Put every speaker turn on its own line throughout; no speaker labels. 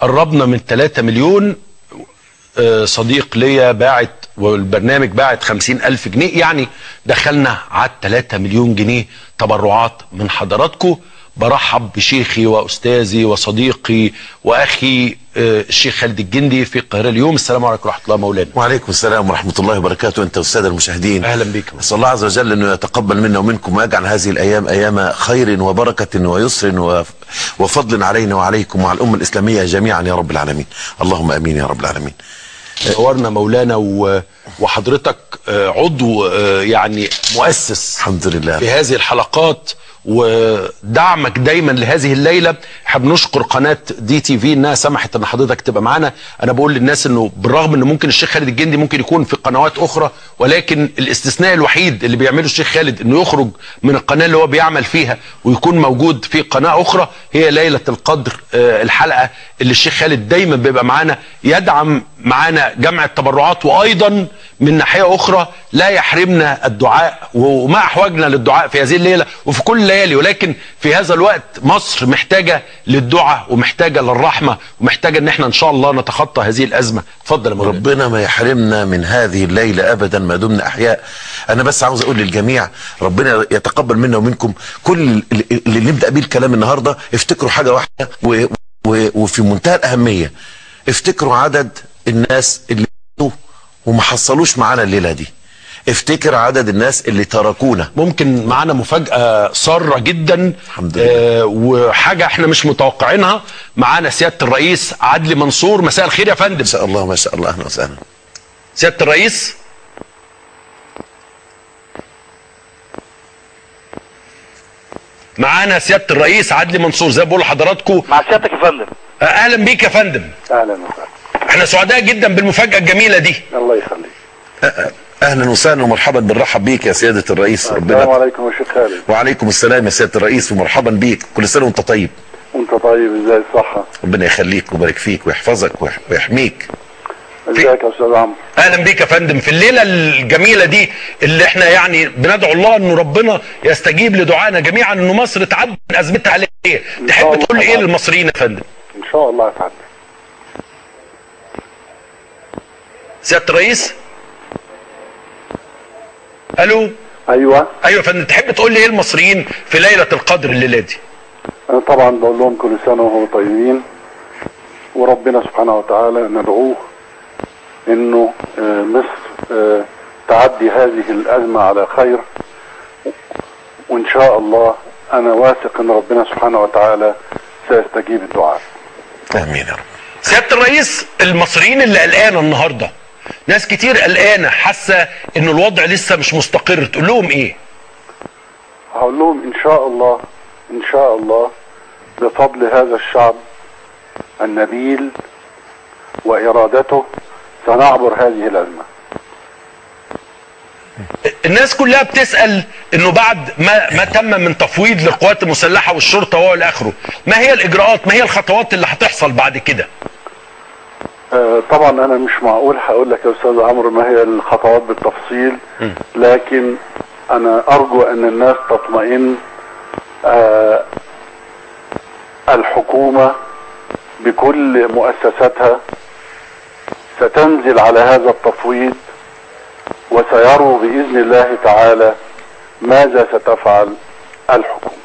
قربنا من 3 مليون. صديق ليا باعت والبرنامج باعت 50,000 جنيه، يعني دخلنا على 3 مليون جنيه تبرعات من حضراتكم. برحب بشيخي واستاذي وصديقي واخي الشيخ خالد الجندي في القاهره اليوم. السلام عليكم ورحمه الله مولانا.
وعليكم السلام ورحمه الله وبركاته. انت والساده المشاهدين
اهلا بك.
اسال الله عز وجل انه يتقبل منا ومنكم ويجعل هذه الايام ايام خير وبركه ويسر وفضل علينا وعليكم وعلى الامه الاسلاميه جميعا يا رب العالمين. اللهم امين يا رب العالمين.
نورنا مولانا وحضرتك عضو يعني مؤسس
الحمد لله
في هذه الحلقات، ودعمك دايما لهذه الليله. احنا بنشكر قناه دي تي في انها سمحت ان حضرتك تبقى معانا. انا بقول للناس انه بالرغم ان ممكن الشيخ خالد الجندي ممكن يكون في قنوات اخرى، ولكن الاستثناء الوحيد اللي بيعمله الشيخ خالد انه يخرج من القناه اللي هو بيعمل فيها ويكون موجود في قناه اخرى هي ليله القدر. الحلقه اللي الشيخ خالد دايما بيبقى معانا يدعم معانا جمع التبرعات، وايضا من ناحيه اخرى لا يحرمنا الدعاء، وما احوجنا للدعاء في هذه الليله وفي كل الليالي. ولكن في هذا الوقت مصر محتاجه للدعاء ومحتاجه للرحمه ومحتاجه ان احنا ان شاء الله نتخطى هذه الازمه. اتفضل يا مولانا.
ربنا ما يحرمنا من هذه الليله ابدا ما دمنا احياء. انا بس عاوز اقول للجميع ربنا يتقبل منا ومنكم. كل اللي نبدا بيه الكلام النهارده افتكروا حاجه واحده وفي منتهى الاهميه، افتكروا عدد الناس اللي وما حصلوش معانا الليله دي. افتكر عدد الناس اللي تركونا.
ممكن معانا مفاجأة سارة جدا
الحمد لله.
وحاجة احنا مش متوقعينها. معانا سيادة الرئيس عدلي منصور. مساء الخير يا فندم.
ما شاء الله ما شاء الله، اهلا وسهلا.
سيادة الرئيس معانا سيادة الرئيس عدلي منصور زي ما بقول لحضراتكم.
مع سيادتك يا فندم.
اهلا بيك يا فندم.
اهلا وسهلا.
احنا سعداء جدا بالمفاجأة الجميلة دي.
الله يخليك.
اهلا وسهلا ومرحبا، بنرحب بيك يا سياده الرئيس.
السلام عليكم يا شيخ خالد.
وعليكم السلام يا سياده الرئيس ومرحبا بيك. كل سنه وانت طيب.
وانت طيب، ازاي الصحه؟
ربنا يخليك ويبارك فيك ويحفظك ويحميك.
ازيك يا استاذ عمرو؟
اهلا بيك يا فندم في الليله الجميله دي اللي احنا يعني بندعو الله انه ربنا يستجيب لدعائنا جميعا انه مصر تعدي من ازمتها على ايه. تحب تقول لي ايه للمصريين يا فندم؟
ان شاء الله هتعدي.
سياده الرئيس. الو.
ايوه
يا فندم، تحب تقول لي ايه المصريين في ليله القدر الليله دي؟
انا طبعا بقول لهم كل سنه وهم طيبين، وربنا سبحانه وتعالى ندعوه انه مصر تعدي هذه الازمه على خير، وان شاء الله انا واثق ان ربنا سبحانه وتعالى سيستجيب الدعاء.
امين يا رب.
سياده الرئيس، المصريين اللي قلقانه النهارده، ناس كتير قلقانه حاسه انه الوضع لسه مش مستقر، تقول لهم ايه؟
هقول لهم ان شاء الله ان شاء الله بفضل هذا الشعب النبيل وارادته سنعبر هذه الازمه.
الناس كلها بتسأل انه بعد ما تم من تفويض للقوات المسلحة والشرطة والى اخره، ما هي الاجراءات، ما هي الخطوات اللي هتحصل بعد كده؟
طبعا انا مش معقول هقول لك يا استاذ عمرو ما هي الخطوات بالتفصيل، لكن انا ارجو ان الناس تطمئن. الحكومة بكل مؤسساتها ستنزل على هذا التفويض، وسيروا بإذن الله تعالى ماذا ستفعل الحكومة.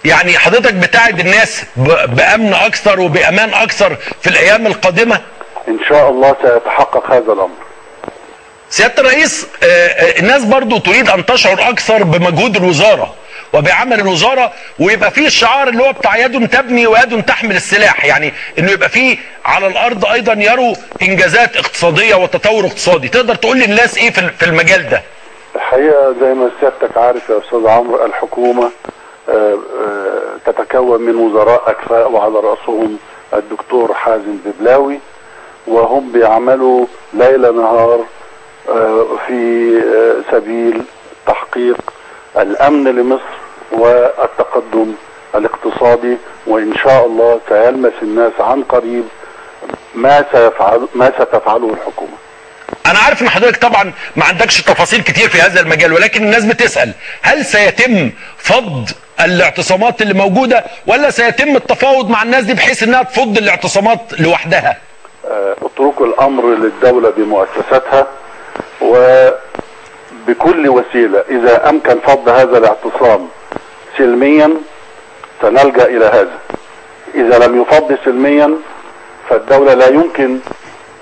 يعني حضرتك بتاعد الناس بأمن أكثر وبأمان أكثر في الأيام القادمة؟
إن شاء الله سيتحقق هذا الأمر.
سيادة الرئيس، الناس برضو تريد أن تشعر أكثر بمجهود الوزارة وبعمل الوزارة، ويبقى فيه الشعار اللي هو بتاع يد تبني ويد تحمل السلاح، يعني انه يبقى فيه على الارض ايضا يروا انجازات اقتصادية وتطور اقتصادي. تقدر تقول للناس ايه في المجال ده؟
الحقيقة زي ما سيادتك عارف يا استاذ عمرو، الحكومة تتكون من وزراء اكفاء وعلى رأسهم الدكتور حازم ببلاوي، وهم بيعملوا ليل نهار في سبيل تحقيق الامن لمصر والتقدم الاقتصادي، وان شاء الله سيلمس الناس عن قريب ما ستفعله الحكومة.
انا عارف ان حضرتك طبعا ما عندكش تفاصيل كتير في هذا المجال، ولكن الناس بتسأل هل سيتم فض الاعتصامات اللي موجودة، ولا سيتم التفاوض مع الناس دي بحيث انها تفض الاعتصامات لوحدها؟
اتركوا الامر للدولة بمؤسساتها، وبكل وسيلة اذا امكن فض هذا الاعتصام سلميا سنلجأ الى هذا. اذا لم يفض سلميا فالدولة لا يمكن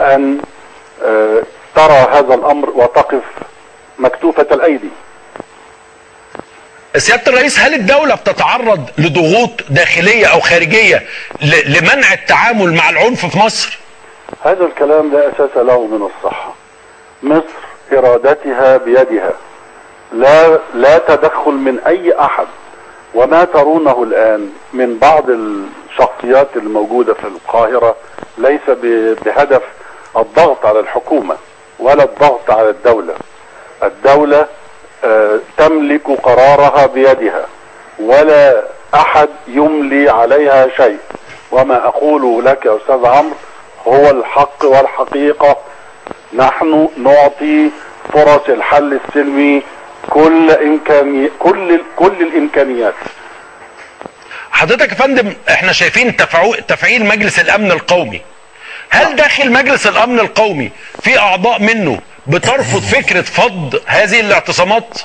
ان ترى هذا الامر وتقف مكتوفة الايدي.
سيادة الرئيس، هل الدولة بتتعرض لضغوط داخلية او خارجية لمنع التعامل مع العنف في مصر؟
هذا الكلام لا اساس له من الصحة. مصر ارادتها بيدها، لا تدخل من اي احد. وما ترونه الان من بعض الشخصيات الموجودة في القاهرة ليس بهدف الضغط على الحكومة ولا الضغط على الدولة. الدولة تملك قرارها بيدها ولا احد يملي عليها شيء. وما اقوله لك يا استاذ عمرو هو الحق والحقيقة. نحن نعطي فرص الحل السلمي كل الامكانيات.
حضرتك يا فندم، احنا شايفين تفعيل مجلس الامن القومي. هل داخل مجلس الامن القومي في اعضاء منه بترفض فكرة فض هذه الاعتصامات؟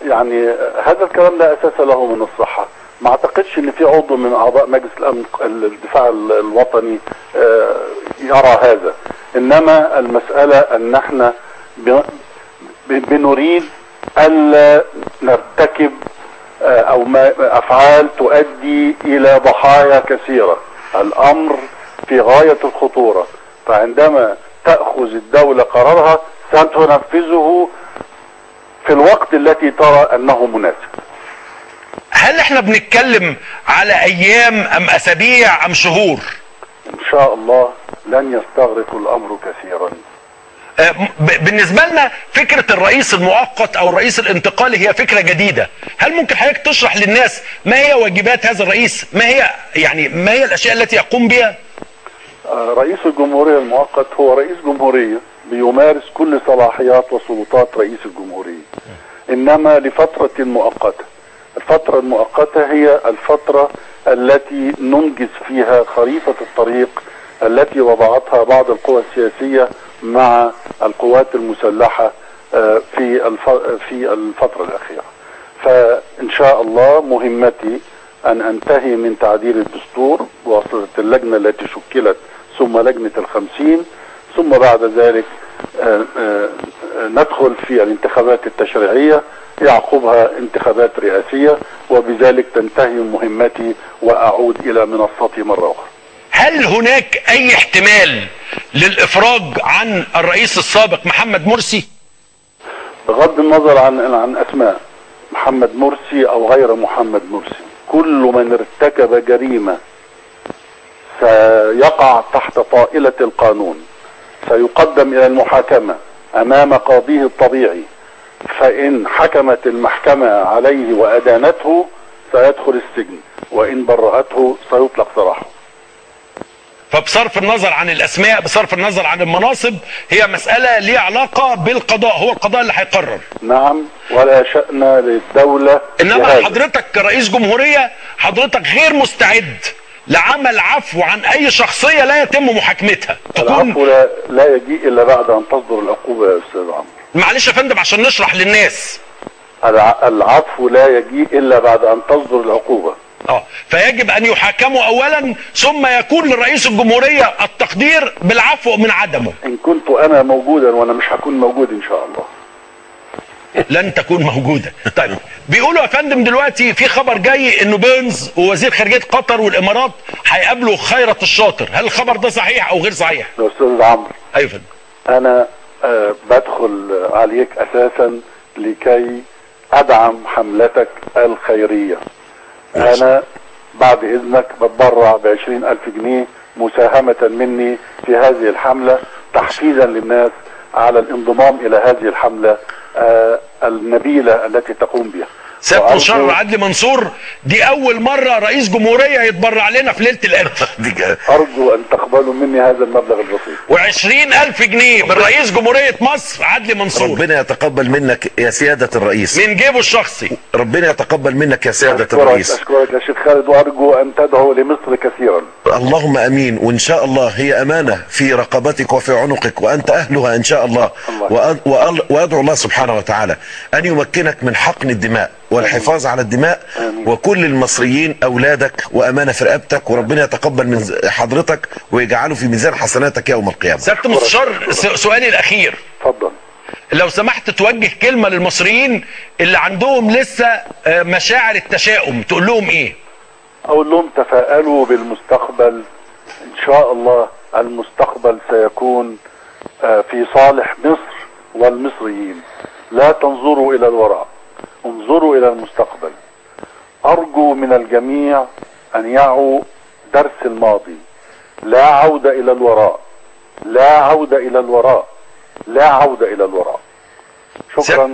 يعني هذا الكلام لا اساس له من الصحة. ما اعتقدش ان في عضو من اعضاء مجلس الامن الدفاع الوطني يرى هذا. انما المسألة ان احنا بنريد الا نرتكب او افعال تؤدي الى ضحايا كثيرة. الامر في غاية الخطورة، فعندما تأخذ الدولة قرارها ستنفذه في الوقت التي ترى انه مناسب.
هل احنا بنتكلم على ايام ام اسابيع ام شهور؟
ان شاء الله لن يستغرق الامر كثيرا.
بالنسبة لنا فكرة الرئيس المؤقت او الرئيس الانتقالي هي فكرة جديدة. هل ممكن حضرتك تشرح للناس ما هي واجبات هذا الرئيس؟ ما هي الاشياء التي يقوم بها؟
رئيس الجمهورية المؤقت هو رئيس جمهورية بيمارس كل صلاحيات وسلطات رئيس الجمهورية، انما لفترة مؤقتة. الفترة المؤقتة هي الفترة التي ننجز فيها خريطة الطريق التي وضعتها بعض القوى السياسية مع القوات المسلحة في الفترة الأخيرة. فإن شاء الله مهمتي أن أنتهي من تعديل الدستور بواسطة اللجنة التي شكلت، ثم لجنة 50، ثم بعد ذلك ندخل في الانتخابات التشريعية يعقبها انتخابات رئاسية، وبذلك تنتهي مهمتي وأعود إلى منصتي مرة أخرى.
هل هناك أي احتمال للإفراج عن الرئيس السابق محمد مرسي؟
بغض النظر عن أسماء محمد مرسي أو غير محمد مرسي، كل من ارتكب جريمة سيقع تحت طائلة القانون، سيقدم إلى المحاكمة أمام قاضيه الطبيعي، فإن حكمت المحكمة عليه وأدانته سيدخل السجن، وإن برأته سيطلق سراحه.
فبصرف النظر عن الأسماء، بصرف النظر عن المناصب، هي مسألة ليها علاقة بالقضاء، هو القضاء اللي هيقرر.
نعم، ولا شأن للدولة.
إنما حضرتك كرئيس جمهورية حضرتك غير مستعد لعمل عفو عن أي شخصية لا يتم محاكمتها.
العفو لا يجيء إلا بعد أن تصدر العقوبة يا أستاذ عمرو.
معلش يا فندم عشان نشرح للناس.
العفو لا يجيء إلا بعد أن تصدر العقوبة.
فيجب أن يحاكموا أولا، ثم يكون لرئيس الجمهورية التقدير بالعفو من عدمه.
إن كنت أنا موجودا، وأنا مش هكون موجود إن شاء الله.
لن تكون موجودة. طيب، بيقولوا يا فندم دلوقتي في خبر جاي إنه بيرنز ووزير خارجية قطر والإمارات هيقابلوا خيرت الشاطر. هل الخبر ده صحيح أو غير صحيح؟
يا أستاذ عمرو،
أيوة فندم.
أنا بدخل عليك أساسا لكي أدعم حملتك الخيرية. أنا بعد إذنك بتبرع ب20,000 جنيه مساهمة مني في هذه الحملة، تحفيزا للناس على الانضمام إلى هذه الحملة النبيلة التي تقوم بها.
سيادة المستشار عدلي منصور، دي أول مرة رئيس جمهورية يتبرع لنا في ليلة القدر.
أرجو أن تقبلوا مني هذا المبلغ البسيط،
و20,000 جنيه من رئيس جمهورية مصر عدلي منصور.
ربنا يتقبل منك يا سيادة الرئيس،
من جيبه الشخصي.
ربنا يتقبل منك يا سيادة الرئيس.
أشكرك يا شيخ خالد، وأرجو أن تدعو لمصر كثيرا.
اللهم أمين. وإن شاء الله هي أمانة في رقبتك وفي عنقك، وأنت أهلها إن شاء الله. وأدعو الله سبحانه وتعالى أن يمكنك من حقن الدماء والحفاظ على الدماء. وكل المصريين أولادك وأمانة في رقبتك، وربنا يتقبل من حضرتك ويجعله في ميزان حسناتك يوم القيامة.
سيادة المستشار، سؤالي الأخير،
اتفضل.
لو سمحت توجه كلمة للمصريين اللي عندهم لسه مشاعر التشاؤم، تقول لهم إيه؟
أقول لهم تفاءلوا بالمستقبل، إن شاء الله المستقبل سيكون في صالح مصر والمصريين. لا تنظروا إلى الوراء، انظروا إلى المستقبل. أرجو من الجميع أن يعوا درس الماضي، لا عودة إلى الوراء، لا عودة إلى الوراء، لا عودة إلى الوراء. شكرا.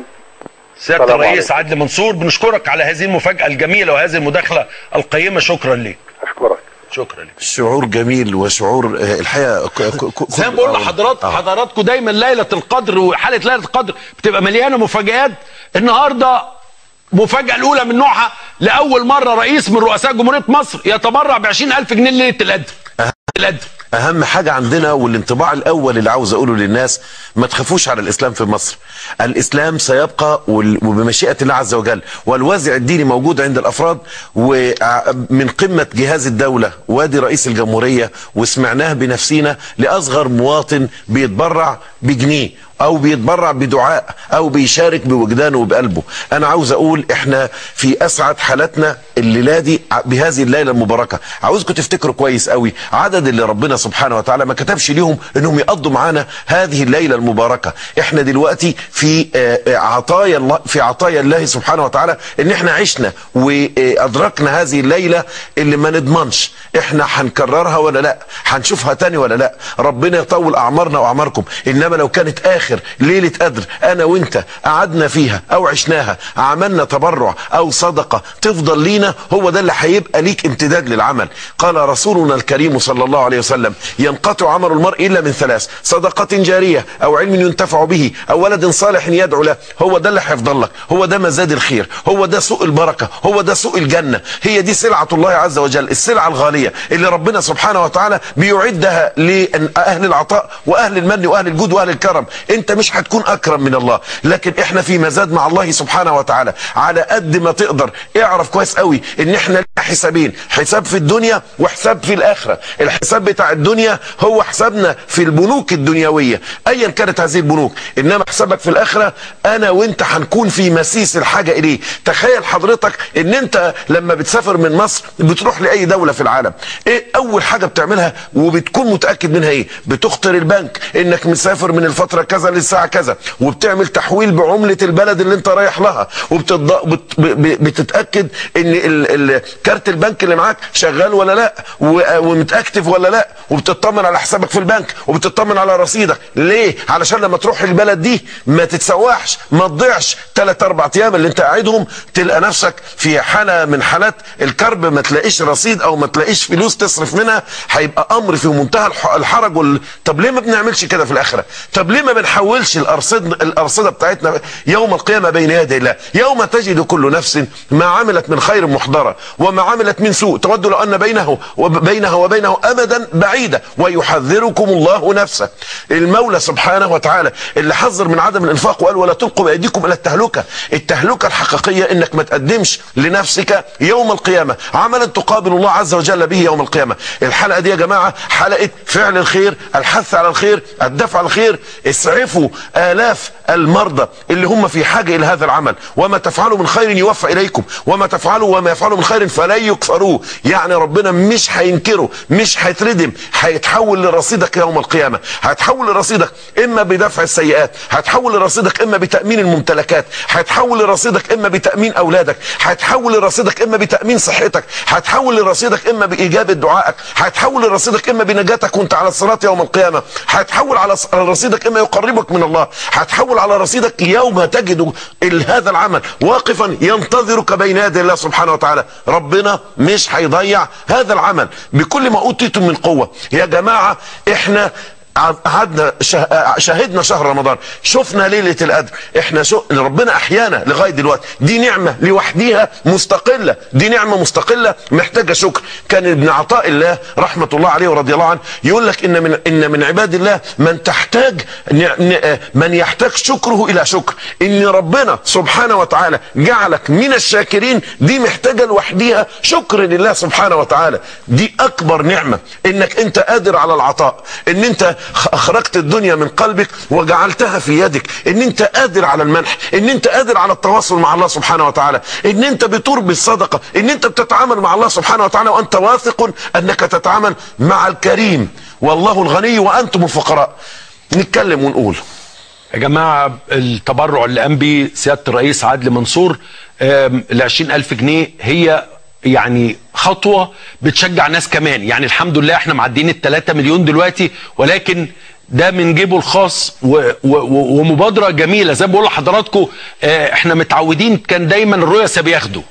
سيادة الرئيس عدلي منصور، بنشكرك على هذه المفاجأة الجميلة وهذه المداخلة القيمة. شكرا لك.
أشكرك.
شكرا لك.
شعور جميل وشعور الحقيقه
زي ما بقول حضراتكم دايما ليله القدر وحاله ليله القدر بتبقى مليانه مفاجآت. النهارده مفاجأة الأولى من نوعها، لأول مرة رئيس من رؤساء جمهورية مصر يتبرع ب20,000 جنيه ليلة القدر.
اهم حاجة عندنا والانطباع الاول اللي عاوز اقوله للناس، ما تخافوش على الاسلام في مصر. الاسلام سيبقى وبمشيئة الله عز وجل، والوازع الديني موجود عند الافراد. ومن قمة جهاز الدولة وادي رئيس الجمهورية، وسمعناه بنفسينا، لاصغر مواطن بيتبرع بجنيه او بيتبرع بدعاء او بيشارك بوجدانه وبقلبه. انا عاوز اقول احنا في اسعد حالاتنا الليله دي بهذه الليله المباركه. عاوزكم تفتكروا كويس قوي عدد اللي ربنا سبحانه وتعالى ما كتبش ليهم انهم يقضوا معانا هذه الليله المباركه. احنا دلوقتي في عطايا الله سبحانه وتعالى، ان احنا عشنا وادركنا هذه الليله اللي ما نضمنش احنا هنكررها ولا لا، هنشوفها تاني ولا لا. ربنا يطول اعمارنا واعماركم. انما لو كانت اخر ليله قدر انا وانت قعدنا فيها او عشناها، عملنا تبرع او صدقه تفضل لينا، هو ده اللي هيبقى ليك امتداد للعمل. قال رسولنا الكريم صلى الله عليه وسلم: ينقطع عمل المرء الا من ثلاث: صدقه جاريه، او علم ينتفع به، او ولد صالح يدعو له. هو ده اللي هيفضل لك، هو ده مزاد الخير، هو ده سوق البركه، هو ده سوق الجنه. هي دي سلعه الله عز وجل، السلعه الغاليه اللي ربنا سبحانه وتعالى بيعدها لاهل العطاء واهل المن واهل الجود واهل الكرم. انت مش هتكون اكرم من الله، لكن احنا في مزاد مع الله سبحانه وتعالى. على قد ما تقدر اعرف كويس قوي ان احنا لنا حسابين، حساب في الدنيا وحساب في الاخره. الحساب بتاع الدنيا هو حسابنا في البنوك الدنيويه ايا كانت هذه البنوك، انما حسابك في الاخره انا وانت هنكون في مسيس الحاجه اليه. تخيل حضرتك ان انت لما بتسافر من مصر بتروح لاي دوله في العالم، ايه اول حاجه بتعملها وبتكون متاكد منها؟ ايه؟ بتخطر البنك انك مسافر من الفتره كذا للساعه كذا، وبتعمل تحويل بعمله البلد اللي انت رايح لها، وبتتاكد ان كارت البنك اللي معاك شغال ولا لا، ومتاكتف ولا لا، وبتطمن على حسابك في البنك، وبتطمن على رصيدك. ليه؟ علشان لما تروح البلد دي ما تتسوحش، ما تضيعش 3-4 ايام اللي انت قاعدهم تلقى نفسك في حاله من حالات الكرب، ما تلاقيش رصيد او ما تلاقيش فلوس تصرف منها. هيبقى امر في منتهى الحرج. طب ليه ما بنعملش كده في الاخره؟ طب ليه ما بنحولش الارصده بتاعتنا يوم القيامه بين يدي الله؟ يوم تجد كل نفس ما عملت من خير محضره وما عملت من سوء تود لو ان بينها وبينه امدا بعيدا ويحذركم الله نفسه. المولى سبحانه وتعالى اللي حذر من عدم الانفاق وقال: ولا تلقوا بايديكم الى التهلكه. التهلكه الحقيقيه انك ما تقدمش لنفسك يوم القيامه عملا تقابل الله عز وجل به يوم القيامه. الحلقه دي يا جماعه حلقه فعل الخير، الحث على الخير، الدفع على الخير. اسعفوا آلاف المرضى اللي هم في حاجه الى هذا العمل. وما تفعلوا من خير يوفى اليكم وما يفعلوا من خير فلا يكفروه. يعني ربنا مش هينكره، مش هيتردم هيتحول لرصيدك يوم القيامة. هيتحول لرصيدك اما بدفع السيئات، هيتحول لرصيدك اما بتأمين الممتلكات، هيتحول لرصيدك اما بتأمين اولادك، هيتحول لرصيدك اما بتأمين صحتك، هيتحول لرصيدك اما بإجابة دعائك، هيتحول لرصيدك اما بنجاتك وانت على الصراط يوم القيامة، هيتحول على رصيدك اما يقربك من الله، هيتحول على رصيدك يوم تجد هذا العمل واقفا ينتظرك بين يدي الله سبحانه وتعالى. ربنا مش هيضيع هذا العمل بكل ما اوتيتم من قوة. يا جماعة احنا قعدنا شاهدنا شهر رمضان، شفنا ليلة القدر، احنا ربنا احيانا لغاية دلوقتي، دي نعمة لوحديها مستقلة، دي نعمة مستقلة محتاجة شكر. كان ابن عطاء الله رحمة الله عليه ورضي الله عنه يقول لك ان من عباد الله من يحتاج شكره الى شكر. ان ربنا سبحانه وتعالى جعلك من الشاكرين، دي محتاجة لوحديها شكر لله سبحانه وتعالى. دي اكبر نعمة، انك انت قادر على العطاء، ان انت اخرجت الدنيا من قلبك وجعلتها في يدك، ان انت قادر على المنح، ان انت قادر على التواصل مع الله سبحانه وتعالى، ان انت بتربي الصدقة، ان انت بتتعامل مع الله سبحانه وتعالى وانت واثق انك تتعامل مع الكريم والله الغني وانتم الفقراء. نتكلم ونقول
يا جماعة التبرع اللي قام بيه سيادة الرئيس عدلي منصور ال20,000 جنيه هي يعني خطوة بتشجع ناس كمان. يعني الحمد لله احنا معديين ال3 مليون دلوقتي، ولكن ده من جيبه الخاص ومبادرة جميلة. زي ما بقول لحضراتكم احنا متعودين كان دايما الرؤساء بياخدوا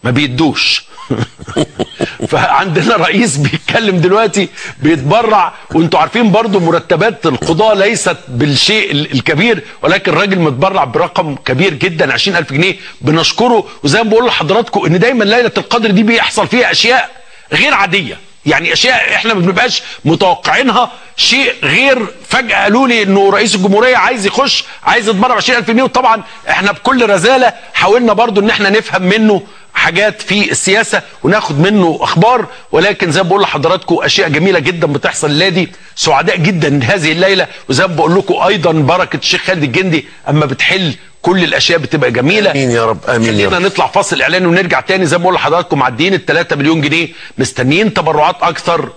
ما بيدوش فعندنا رئيس بيتكلم دلوقتي بيتبرع، وانتوا عارفين برضو مرتبات القضاء ليست بالشيء الكبير، ولكن الراجل متبرع برقم كبير جدا 20,000 جنيه بنشكره. وزي ما بقول لحضراتكم ان دايما ليلة القدر دي بيحصل فيها اشياء غير عادية، يعني اشياء احنا ما بنبقاش متوقعينها. شيء غير فجأة قالوا لي انه رئيس الجمهورية عايز يخش عايز يتبرع 20,000 جنيه، وطبعا احنا بكل رزالة حاولنا برضو ان احنا نفهم منه حاجات في السياسة وناخد منه اخبار، ولكن زي ما بقول لحضراتكم اشياء جميلة جدا بتحصل الليلة دي. سعداء جدا هذه الليلة، وزي ما بقول لكم ايضا بركة الشيخ خالد الجندي اما بتحل كل الاشياء بتبقى جميلة.
امين يا رب، امين يا رب.
نطلع فاصل اعلاني ونرجع تاني. زي ما بقول لحضراتكم معديين ال3 مليون جنيه، مستنيين تبرعات اكثر.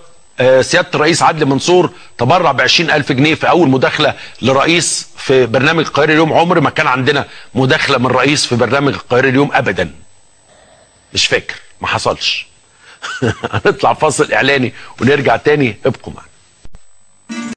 سيادة الرئيس عدلي منصور تبرع ب20,000 جنيه في اول مداخلة لرئيس في برنامج القاهرة اليوم. عمر ما كان عندنا مداخلة من رئيس في برنامج القاهرة اليوم ابدا، مش فاكر، ما حصلش. هنطلع فاصل اعلاني ونرجع تاني، ابقوا معنا.